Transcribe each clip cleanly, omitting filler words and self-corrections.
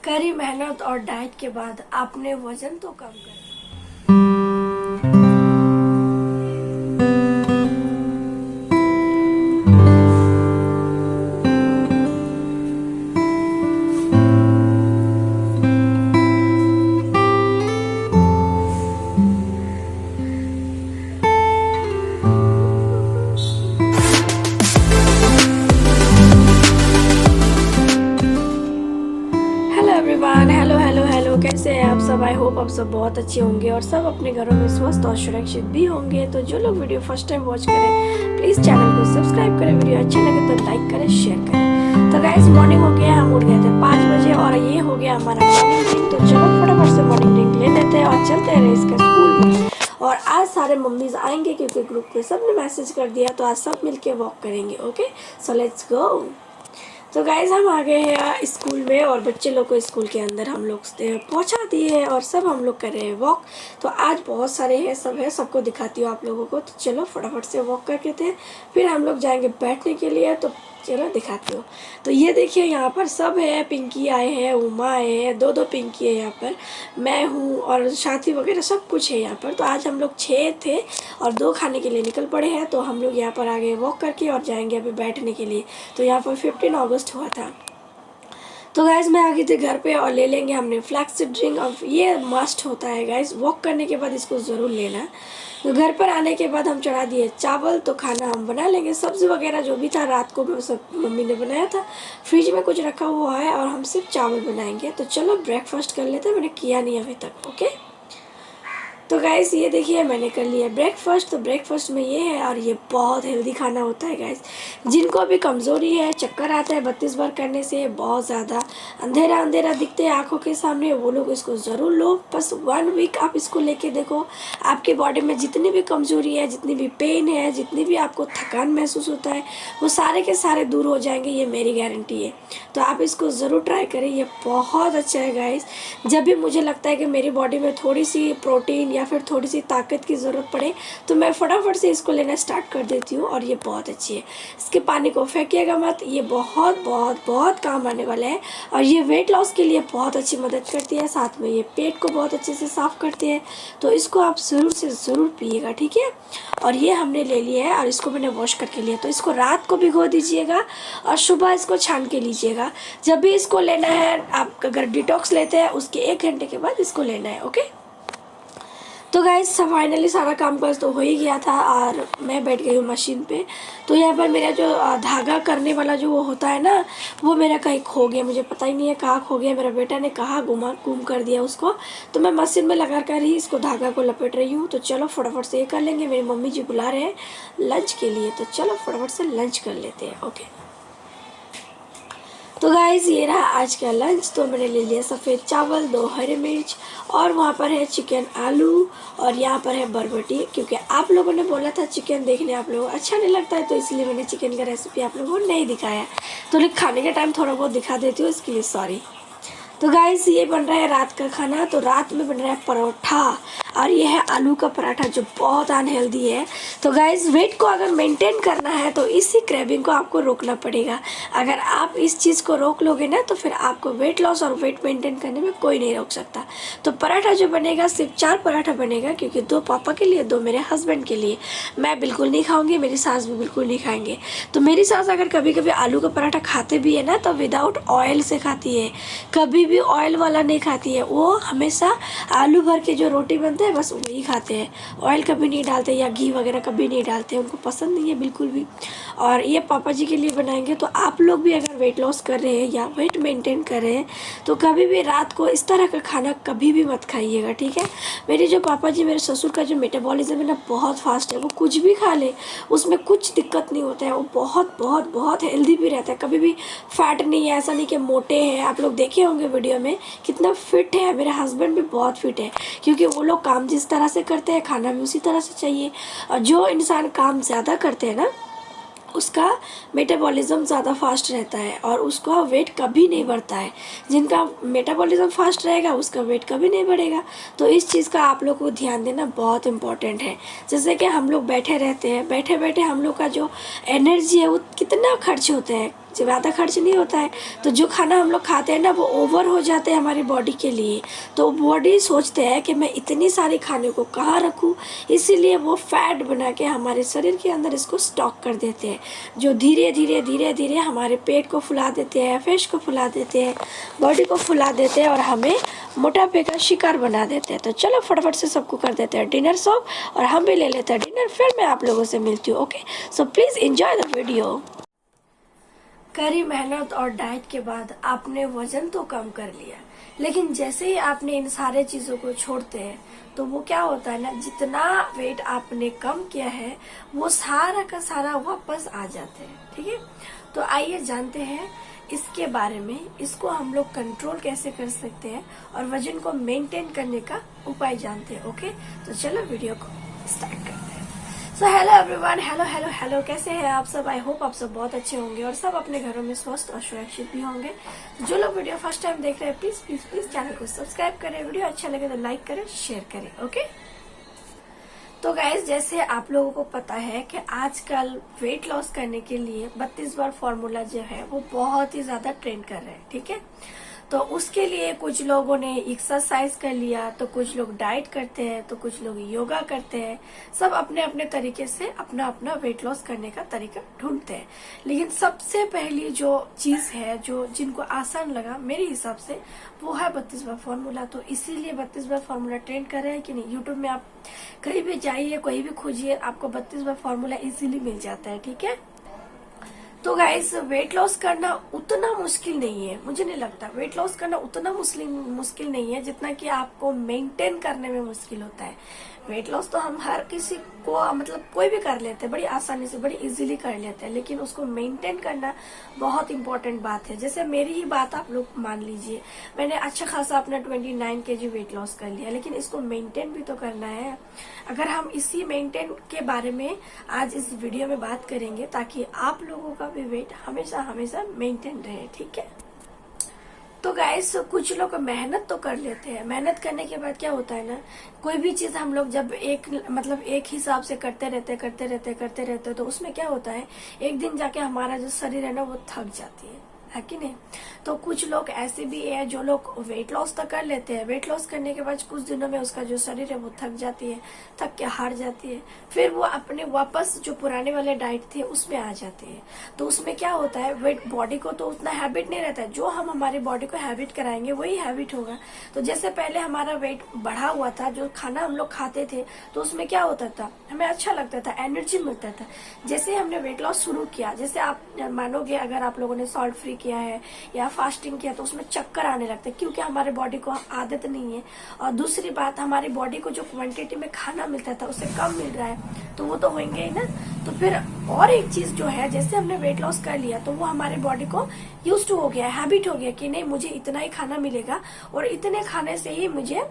कड़ी मेहनत और डाइट के बाद आपने वजन तो कम कर हेलो कैसे हैं आप सब। आई होप आप सब बहुत अच्छे होंगे और सब अपने घरों में स्वस्थ और सुरक्षित भी होंगे। तो जो लोग वीडियो फर्स्ट टाइम वॉच करें प्लीज़ चैनल को सब्सक्राइब करें, वीडियो अच्छा लगे तो लाइक करें, शेयर करें। तो गाइस मॉर्निंग हो गया, हम उठ गए थे 5 बजे और ये हो गया हमारा मॉर्निंग ड्रिंक। तो चलो फटाफट से मॉर्निंग ड्रिंक ले लेते हैं और चलते हैं इसके स्कूल में। और आज सारे मम्मीज आएंगे क्योंकि ग्रुप में सब ने मैसेज कर दिया, तो आज सब मिलके वॉक करेंगे। Okay so let's go. तो गाइज हम आ गए हैं स्कूल में और बच्चे लोग को स्कूल के अंदर हम लोग पहुंचा दिए हैं और सब हम लोग कर रहे हैं वॉक। तो आज बहुत सारे हैं, सब है, सबको दिखाती हूँ आप लोगों को। तो चलो फटाफट से वॉक करके थे, फिर हम लोग जाएंगे बैठने के लिए। तो चलो दिखाती हूँ। तो ये देखिए यहाँ पर सब है, पिंकी आए हैं, उमा आए हैं, दो पिंकी है यहाँ पर, मैं हूँ और साथी वगैरह सब कुछ है यहाँ पर। तो आज हम लोग 6 थे और 2 खाने के लिए निकल पड़े हैं। तो हम लोग यहाँ पर आगे वॉक करके और जाएंगे अभी बैठने के लिए। तो यहाँ पर 15 अगस्त हुआ था। तो गाइज़ मैं आ गई थी घर पे और ले लेंगे हमने फ्लैक्स ड्रिंक। और ये मस्ट होता है गाइज़, वॉक करने के बाद इसको ज़रूर लेना। तो घर पर आने के बाद हम चढ़ा दिए चावल। तो खाना हम बना लेंगे, सब्ज़ी वगैरह जो भी था रात को सब मम्मी ने बनाया था, फ्रिज में कुछ रखा हुआ है और हम सिर्फ चावल बनाएंगे। तो चलो ब्रेकफास्ट कर लेते हैं, मैंने किया नहीं अभी तक। ओके तो गाइस ये देखिए मैंने कर लिया ब्रेकफास्ट। तो ब्रेकफास्ट में ये है और ये बहुत हेल्दी खाना होता है गाइस। जिनको भी कमज़ोरी है, चक्कर आता है 32 बार करने से, बहुत ज़्यादा अंधेरा अंधेरा दिखते हैं आंखों के सामने, वो लोग इसको ज़रूर लो। बस 1 वीक आप इसको लेके देखो, आपके बॉडी में जितनी भी कमज़ोरी है, जितनी भी पेन है, जितनी भी आपको थकान महसूस होता है, वो सारे के सारे दूर हो जाएंगे, ये मेरी गारंटी है। तो आप इसको ज़रूर ट्राई करें, ये बहुत अच्छा है गाइस। जब भी मुझे लगता है कि मेरी बॉडी में थोड़ी सी प्रोटीन या फिर थोड़ी सी ताकत की ज़रूरत पड़े तो मैं फटाफट से इसको लेना स्टार्ट कर देती हूँ और ये बहुत अच्छी है। इसके पानी को फेंकिएगा मत, ये बहुत बहुत बहुत काम आने वाला है। और ये वेट लॉस के लिए बहुत अच्छी मदद करती है, साथ में ये पेट को बहुत अच्छे से साफ़ करती है। तो इसको आप ज़रूर से ज़रूर पिएगा, ठीक है। और ये हमने ले लिया है और इसको मैंने वॉश करके लिया। तो इसको रात को भिगो दीजिएगा और सुबह इसको छान के लीजिएगा। जब भी इसको लेना है, आप अगर डिटॉक्स लेते हैं उसके 1 घंटे के बाद इसको लेना है। ओके तो गाइस फाइनली सारा काम काज तो हो ही गया था और मैं बैठ गई हूँ मशीन पे। तो यहाँ पर मेरा जो धागा करने वाला जो वो होता है ना, वो मेरा कहीं खो गया, मुझे पता ही नहीं है कहाँ खो गया। मेरा बेटा ने कहाँ गुम कर दिया उसको। तो मैं मशीन में लगा कर ही इसको धागा को लपेट रही हूँ। तो चलो फटाफट से ये कर लेंगे, मेरी मम्मी जी बुला रहे हैं लंच के लिए। तो चलो फटाफट से लंच कर लेते हैं। ओके तो गाइस ये रहा आज का लंच। तो मैंने ले लिया सफ़ेद चावल, 2 हरी मिर्च और वहाँ पर है चिकन आलू और यहाँ पर है बरबटी। क्योंकि आप लोगों ने बोला था चिकन देखने आप लोगों को अच्छा नहीं लगता है, तो इसलिए मैंने चिकन का रेसिपी आप लोगों को नहीं दिखाया। तो खाने के टाइम थोड़ा बहुत दिखा देती हूँ, इसके लिए सॉरी। तो गाइस ये बन रहा है रात का खाना। तो रात में बन रहा है परोठा और ये है आलू का पराठा जो बहुत अनहेल्दी है। तो गाइस वेट को अगर मेंटेन करना है तो इसी क्रेविंग को आपको रोकना पड़ेगा। अगर आप इस चीज़ को रोक लोगे ना तो फिर आपको वेट लॉस और वेट मेंटेन करने में कोई नहीं रोक सकता। तो पराठा जो बनेगा सिर्फ 4 पराठा बनेगा, क्योंकि 2 पापा के लिए, 2 मेरे हस्बैंड के लिए। मैं बिल्कुल नहीं खाऊंगी, मेरी सास भी बिल्कुल नहीं खाएंगे। तो मेरी सास अगर कभी कभी आलू का पराठा खाते भी है ना तो विदाउट ऑयल से खाती है, कभी भी ऑयल वाला नहीं खाती है। वो हमेशा आलू भर के जो रोटी बनते हैं बस वही खाते हैं, ऑयल कभी नहीं डालते या घी वगैरह कभी नहीं डालते, उनको पसंद नहीं है बिल्कुल भी। और ये पापा जी के लिए बनाएंगे। तो आप लोग भी अगर वेट लॉस कर रहे हैं या वेट मेंटेन कर रहे हैं तो कभी भी रात को इस तरह का खाना कभी भी मत खाइएगा, ठीक है। मेरे जो पापा जी, मेरे ससुर का जो मेटाबॉलिज्म है ना बहुत फास्ट है, वो कुछ भी खा ले उसमें कुछ दिक्कत नहीं होता है। वो बहुत बहुत बहुत हेल्दी भी रहता है, कभी भी फैट नहीं है, ऐसा नहीं कि मोटे हैं। आप लोग देखे होंगे वीडियो में कितना फिट है। मेरे हस्बैंड भी बहुत फिट है, क्योंकि वो लोग काम जिस तरह से करते हैं खाना भी उसी तरह से चाहिए। और जो इंसान काम ज़्यादा करते हैं ना उसका मेटाबॉलिज्म ज़्यादा फास्ट रहता है और उसका वेट कभी नहीं बढ़ता है। जिनका मेटाबॉलिज्म फास्ट रहेगा उसका वेट कभी नहीं बढ़ेगा। तो इस चीज़ का आप लोग को ध्यान देना बहुत इम्पॉर्टेंट है। जैसे कि हम लोग बैठे रहते हैं, बैठे बैठे हम लोग का जो एनर्जी है वो कितना खर्च होता है। ज़्यादा खर्च नहीं होता है। तो जो खाना हम लोग खाते हैं ना वो ओवर हो जाते हैं हमारी बॉडी के लिए, तो बॉडी सोचते हैं कि मैं इतनी सारी खाने को कहाँ रखूँ, इसीलिए वो फैट बना के हमारे शरीर के अंदर इसको स्टॉक कर देते हैं, जो धीरे धीरे धीरे धीरे हमारे पेट को फुला देते हैं, फेस को फुला देते हैं, बॉडी को फुला देते हैं और हमें मोटापे का शिकार बना देते हैं। तो चलो फटाफट से सबको कर देते हैं डिनर सर्व और हम भी ले लेते हैं डिनर, फिर मैं आप लोगों से मिलती हूँ। Okay, so please enjoy the video. कड़ी मेहनत और डाइट के बाद आपने वजन तो कम कर लिया, लेकिन जैसे ही आपने इन सारे चीज़ों को छोड़ते हैं तो वो क्या होता है ना, जितना वेट आपने कम किया है वो सारा का सारा वापस आ जाते हैं। ठीक है, तो आइए जानते हैं इसके बारे में, इसको हम लोग कंट्रोल कैसे कर सकते हैं और वजन को मेंटेन करने का उपाय जानते हैं। ओके, तो चलो वीडियो को स्टार्ट करते हैं। So hello everyone, hello hello hello, कैसे हैं आप सब? आई होप आप सब बहुत अच्छे होंगे और सब अपने घरों में स्वस्थ और सुरक्षित भी होंगे। जो लोग वीडियो फर्स्ट टाइम देख रहे हैं प्लीज प्लीज प्लीज चैनल को सब्सक्राइब करें, वीडियो अच्छा लगे तो लाइक करें, शेयर करें। ओके, तो गाइज जैसे आप लोगों को पता है कि आजकल वेट लॉस करने के लिए 32 बार फॉर्मूला जो है वो बहुत ही ज्यादा ट्रेंड कर रहे हैं। ठीक है, तो उसके लिए कुछ लोगों ने एक्सरसाइज कर लिया, तो कुछ लोग डाइट करते हैं, तो कुछ लोग योगा करते हैं, सब अपने अपने तरीके से अपना अपना वेट लॉस करने का तरीका ढूंढते हैं। लेकिन सबसे पहली जो चीज है जो जिनको आसान लगा मेरे हिसाब से वो है 32 बार फॉर्मूला। तो इसीलिए 32 बार फॉर्मूला ट्रेंड कर रहे हैं कि नहीं। यूट्यूब में आप कहीं भी जाइए, कोई भी खोजिए, आपको 32 बार फॉर्मूला इजीली मिल जाता है। ठीक है, तो गाइस वेट लॉस करना उतना मुश्किल नहीं है, मुझे नहीं लगता वेट लॉस करना उतना मुश्किल नहीं है जितना कि आपको मेंटेन करने में मुश्किल होता है। वेट लॉस तो हम हर किसी को मतलब कोई भी कर लेते हैं, बड़ी आसानी से बड़ी इजीली कर लेते हैं, लेकिन उसको मेंटेन करना बहुत इंपॉर्टेंट बात है। जैसे मेरी ही बात आप लोग मान लीजिए, मैंने अच्छा खासा अपना 29 kg वेट लॉस कर लिया, लेकिन इसको मेंटेन भी तो करना है। अगर हम इसी मेंटेन के बारे में आज इस वीडियो में बात करेंगे ताकि आप लोगों का भी वेट हमेशा हमेशा मेंटेन रहे। ठीक है, तो गाइस कुछ लोग मेहनत तो कर लेते हैं, मेहनत करने के बाद क्या होता है ना, कोई भी चीज हम लोग जब एक हिसाब से करते रहते तो उसमें क्या होता है, एक दिन जाके हमारा जो शरीर है ना वो थक जाती है कि नहीं। तो कुछ लोग ऐसे भी है जो लोग वेट लॉस तो कर लेते हैं, वेट लॉस करने के बाद कुछ दिनों में उसका जो शरीर है वो थक जाती है, थक के हार जाती है, फिर वो अपने वापस जो पुराने वाले डाइट थे उसमें आ जाते हैं। तो उसमें क्या होता है, वेट बॉडी को तो उतना हैबिट नहीं रहता है, जो हम हमारी बॉडी को हैबिट कराएंगे वही हैबिट होगा। तो जैसे पहले हमारा वेट बढ़ा हुआ था, जो खाना हम लोग खाते थे तो उसमें क्या होता था, हमें अच्छा लगता था, एनर्जी मिलता था। जैसे हमने वेट लॉस शुरू किया, जैसे आप मानोगे अगर आप लोगों ने सॉल्ट फ्री किया है या फास्टिंग किया तो उसमें चक्कर आने लगते हैं, क्योंकि हमारे बॉडी को आदत नहीं है। और दूसरी बात, हमारी बॉडी को जो क्वांटिटी में खाना मिलता था उससे कम मिल रहा है, तो वो तो होंगे ही ना। तो फिर और एक चीज जो है, जैसे हमने वेट लॉस कर लिया तो वो हमारे बॉडी को यूज टू हो गया, हैबिट हो गया कि नहीं मुझे इतना ही खाना मिलेगा और इतने खाने से ही मुझे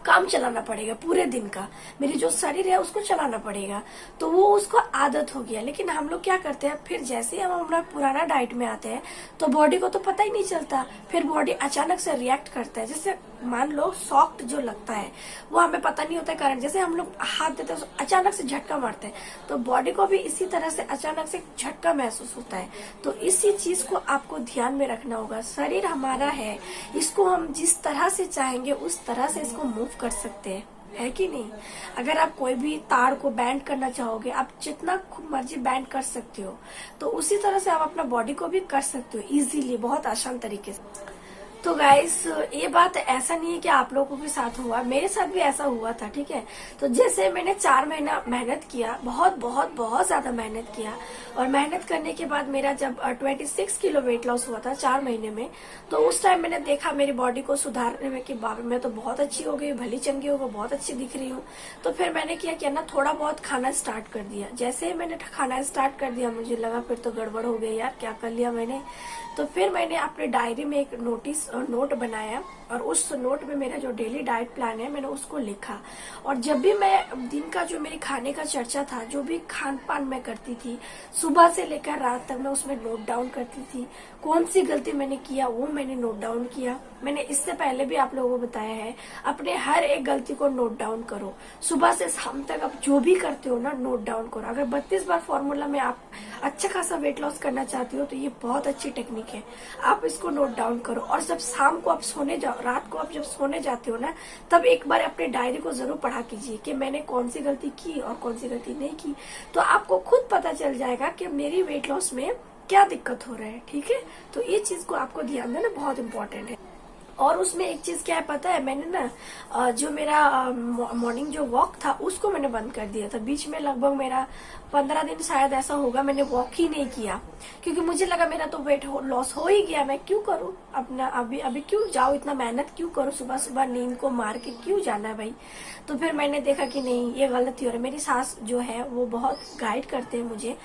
काम चलाना पड़ेगा, पूरे दिन का मेरी जो शरीर है उसको चलाना पड़ेगा। तो वो उसको आदत हो गया। लेकिन हम लोग क्या करते हैं, फिर जैसे ही हम अपना पुराना डाइट में आते हैं तो बॉडी को तो पता ही नहीं चलता, फिर बॉडी अचानक से रिएक्ट करता है। जैसे मान लो सॉफ्ट जो लगता है वो हमें पता नहीं होता है कारण, जैसे हम लोग हाथ देते हैं अचानक से झटका मारते हैं, तो बॉडी को भी इसी तरह से अचानक से झटका महसूस होता है। तो इसी चीज को आपको ध्यान में रखना होगा। शरीर हमारा है, इसको हम जिस तरह से चाहेंगे उस तरह से इसको मूव कर सकते हैं, है कि नहीं। अगर आप कोई भी तार को बैंड करना चाहोगे, आप जितना मर्जी बैंड कर सकते हो, तो उसी तरह से आप अपना बॉडी को भी कर सकते हो इजीली, बहुत आसान तरीके से। तो गाइस ये बात ऐसा नहीं है कि आप लोगों के साथ हुआ, मेरे साथ भी ऐसा हुआ था। ठीक है, तो जैसे मैंने 4 महीना मेहनत किया, बहुत बहुत बहुत ज्यादा मेहनत किया, और मेहनत करने के बाद मेरा जब 26 किलो वेट लॉस हुआ था 4 महीने में, तो उस टाइम मैंने देखा मेरी बॉडी को सुधारने में कि बाबा मैं तो बहुत अच्छी हो गई, भली चंगी हो गई, बहुत अच्छी दिख रही हूँ। तो फिर मैंने क्या ना, थोड़ा बहुत खाना स्टार्ट कर दिया। जैसे ही मैंने खाना स्टार्ट कर दिया मुझे लगा फिर तो गड़बड़ हो गई यार, क्या कर लिया मैंने। तो फिर मैंने अपने डायरी में एक नोटिस नोट बनाया और उस नोट में मेरा जो डेली डाइट प्लान है मैंने उसको लिखा। और जब भी मैं दिन का जो मेरे खाने का चर्चा था, जो भी खान पान मैं करती थी, सुबह से लेकर रात तक मैं उसमें नोट डाउन करती थी। कौन सी गलती मैंने किया वो मैंने नोट डाउन किया। मैंने इससे पहले भी आप लोगों को बताया है, अपने हर एक गलती को नोट डाउन करो। सुबह से शाम तक आप जो भी करते हो ना, नोट डाउन करो। अगर 32 बार फॉर्मूला में आप अच्छा खासा वेट लॉस करना चाहती हो तो ये बहुत अच्छी टेक्निक है, आप इसको नोट डाउन करो। और जब शाम को आप सोने जाओ, रात को आप जब सोने जाते हो ना, तब एक बार अपने डायरी को जरूर पढ़ा कीजिए कि मैंने कौन सी गलती की और कौन सी गलती नहीं की। तो आपको खुद पता चल जाएगा कि मेरी वेट लॉस में क्या दिक्कत हो रहा है। ठीक है, तो ये चीज को आपको ध्यान देना बहुत इंपॉर्टेंट है। और उसमें एक चीज क्या है पता है, मैंने ना जो मेरा मॉर्निंग जो वॉक था उसको मैंने बंद कर दिया था। बीच में लगभग मेरा 15 दिन शायद ऐसा होगा मैंने वॉक ही नहीं किया, क्योंकि मुझे लगा मेरा तो वेट लॉस हो ही गया, मैं क्यों करूं अपना, अभी क्यों जाऊं, इतना मेहनत क्यों करूं, सुबह सुबह नींद को मार के क्यों जाना है भाई। तो फिर मैंने देखा कि नहीं, ये गलती हो रही है। मेरी सास जो है वो बहुत गाइड करते हैं मुझे,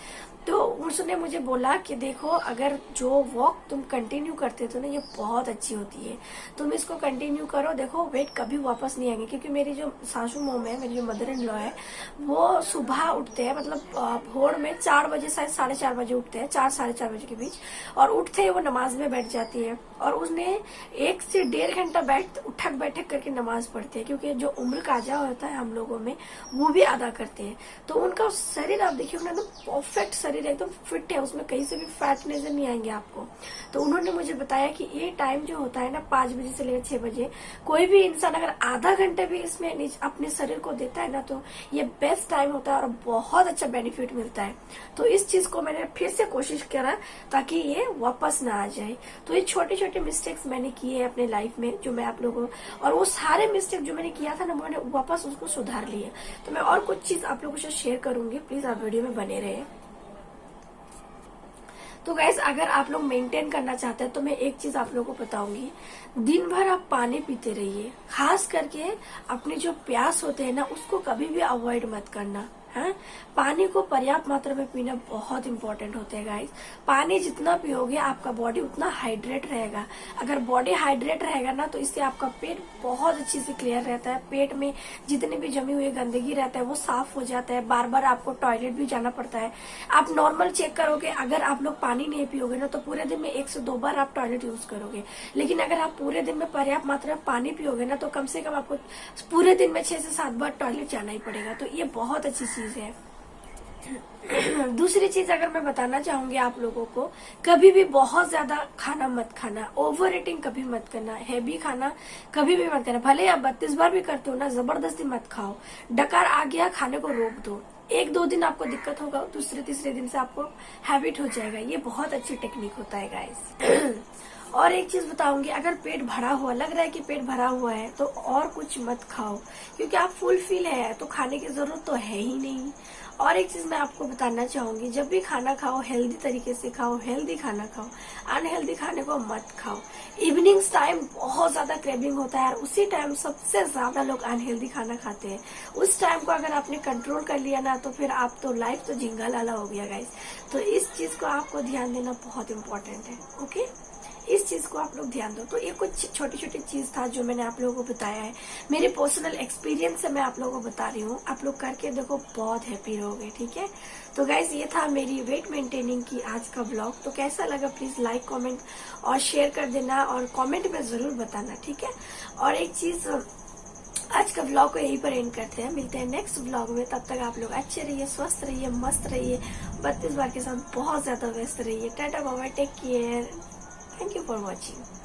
तो उसने मुझे बोला कि देखो, अगर जो वॉक तुम कंटिन्यू करते थे ना, ये बहुत अच्छी होती है, तुम इसको कंटिन्यू करो, देखो वेट कभी वापस नहीं आएंगे। क्योंकि मेरी जो सासू मोम है, मेरी जो मदर इन लॉ है, वो सुबह उठते हैं, मतलब भोर में 4 बजे, शायद 4:30 बजे उठते हैं, 4 साढ़े 4 बजे के बीच, और उठते ही वो नमाज में बैठ जाती है। और उसने 1 से 1.5 घंटा उठक बैठक करके नमाज पढ़ते हैं, क्योंकि जो उम्र काजा होता है हम लोगों में वो भी अदा करते हैं। तो उनका शरीर आप देखिए ना, परफेक्ट शरीर एकदम फिट है, उसमें कहीं से भी फैट नजर नहीं आएंगे आपको। तो उन्होंने मुझे बताया कि ये टाइम जो होता है ना, 5 बजे से लेकर 6 बजे, कोई भी इंसान अगर आधा घंटा भी इसमें अपने शरीर को देता है ना, तो ये बेस्ट टाइम होता है और बहुत अच्छा बेनिफिट मिलता है। तो इस चीज को मैंने फिर से कोशिश करा ताकि ये वापस ना आ जाए। तो ये छोटे छोटे मिस्टेक्स मैंने किए अपने लाइफ में, जो मैं आप लोगों, और वो सारे मिस्टेक जो मैंने किया था ना, मैंने वापस उसको सुधार लिए। तो मैं और कुछ चीज आप लोगों से शेयर करूंगी, प्लीज आप वीडियो में बने रहे। तो गाइस, अगर आप लोग मेंटेन करना चाहते हैं तो मैं एक चीज आप लोगों को बताऊंगी, दिन भर आप पानी पीते रहिए। खास करके अपने जो प्यास होते हैं ना, उसको कभी भी अवॉइड मत करना है। पानी को पर्याप्त मात्रा में पीना बहुत इंपॉर्टेंट होता है गाइस। पानी जितना पियोगे आपका बॉडी उतना हाइड्रेट रहेगा। अगर बॉडी हाइड्रेट रहेगा ना, तो इससे आपका पेट बहुत अच्छी से क्लियर रहता है। पेट में जितने भी जमी हुई गंदगी रहता है वो साफ हो जाता है। बार बार आपको टॉयलेट भी जाना पड़ता है। आप नॉर्मल चेक करोगे, अगर आप लोग पानी नहीं पियोगे ना, तो पूरे दिन में 1 से 2 बार आप टॉयलेट यूज करोगे। लेकिन अगर आप पूरे दिन में पर्याप्त मात्रा में पानी पियोगे ना, तो कम से कम आपको पूरे दिन में 6 से 7 बार टॉयलेट जाना ही पड़ेगा। तो ये बहुत अच्छी चीज है। दूसरी चीज अगर मैं बताना चाहूंगी आप लोगों को, कभी भी बहुत ज्यादा खाना मत खाना, ओवर ईटिंग कभी मत करना, हैवी खाना कभी भी मत करना। भले आप 32 बार भी करते हो ना, जबरदस्ती मत खाओ। डकार आ गया, खाने को रोक दो। 1-2 दिन आपको दिक्कत होगा, दूसरे तीसरे दिन से आपको हैबिट हो जाएगा। ये बहुत अच्छी टेक्निक होता है गाइस। और एक चीज बताऊंगी, अगर पेट भरा हुआ लग रहा है कि पेट भरा हुआ है, तो और कुछ मत खाओ, क्योंकि आप फुल फील है तो खाने की जरूरत तो है ही नहीं। और एक चीज मैं आपको बताना चाहूंगी, जब भी खाना खाओ हेल्दी तरीके से खाओ, हेल्दी खाना खाओ, अनहेल्दी खाने को मत खाओ। इवनिंग्स टाइम बहुत ज्यादा क्रेविंग होता है और उसी टाइम सबसे ज्यादा लोग अनहेल्दी खाना खाते हैं। उस टाइम को अगर आपने कंट्रोल कर लिया ना, तो फिर आप तो लाइफ तो झिंगा लाला हो गया गाइस। तो इस चीज को आपको ध्यान देना बहुत इंपॉर्टेंट है। ओके, इस चीज को आप लोग ध्यान दो। तो ये कुछ छोटी छोटी चीज था जो मैंने आप लोगों को बताया है, मेरे पर्सनल एक्सपीरियंस से मैं आप लोगों को बता रही हूँ। आप लोग करके देखो, बहुत हैप्पी रहोगे। ठीक है, तो गाइज ये था मेरी वेट मेंटेनिंग की आज का ब्लॉग। तो कैसा लगा प्लीज लाइक, कमेंट और शेयर कर देना, और कमेंट में जरूर बताना। ठीक है, और एक चीज, आज का ब्लॉग को यहीं पर एंड करते हैं। मिलते हैं नेक्स्ट ब्लॉग में। तब तक आप लोग अच्छे रहिए, स्वस्थ रहिए, मस्त रहिए, 32 बार के साथ बहुत ज्यादा व्यस्त रहिए। Tata bye bye, take care, thank you for watching.